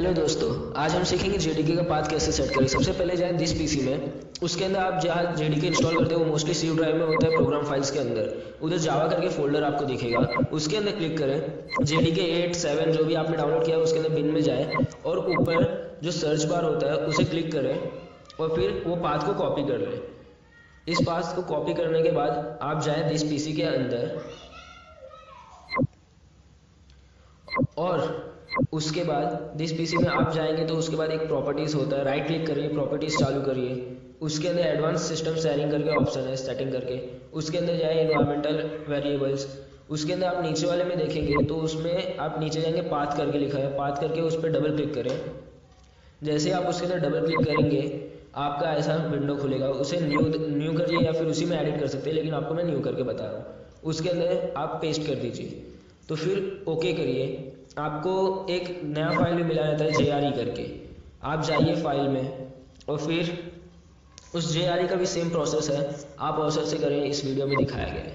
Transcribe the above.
Hello दोस्तों, आज हम सीखेंगे जेडीके का पाथ कैसे सेट करें। सबसे पहले जाएं दिस पीसी में। उसके अंदर आप जहाँ जेडीके इंस्टॉल करते हो वो मोस्टली सी ड्राइव में होता है, प्रोग्राम फाइल्स के अंदर। उधर जावा करके फोल्डर आपको दिखेगा, उसके अंदर क्लिक करें। जेडीके 8, 7 जो भी आपने डाउनलोड किया है उसके अंदर बिन में जाए और ऊपर जो सर्च बार होता है उसे क्लिक करें और फिर वो पाथ को कॉपी कर लें। इस पाथ को कॉपी करने के बाद आप जाएं दिस पीसी के अंदर और उसके बाद दिस पीसी में आप जाएंगे तो उसके बाद एक प्रॉपर्टीज होता है, राइट क्लिक करिए, प्रॉपर्टीज चालू करिए। उसके अंदर एडवांस सिस्टम शेयरिंग करके ऑप्शन है, सेटिंग करके उसके अंदर जाए एनवायरमेंटल वेरिएबल्स। उसके अंदर आप नीचे वाले में देखेंगे तो उसमें आप नीचे जाएंगे, पाथ करके लिखा है, पाथ करके उस पर डबल क्लिक करें। जैसे आप उसके अंदर डबल क्लिक करेंगे आपका ऐसा विंडो खुलेगा, उसे न्यू करिए या फिर उसी में एडिट कर सकते हैं, लेकिन आपको मैं न्यू करके बता रहा हूँ। उसके अंदर आप पेस्ट कर दीजिए तो फिर ओके करिए। आपको एक नया फाइल भी मिला रहता है JRE करके, आप जाइए फाइल में और फिर उस JRE का भी सेम प्रोसेस है, आप प्रोसेस से करें, इस वीडियो में दिखाया गया है।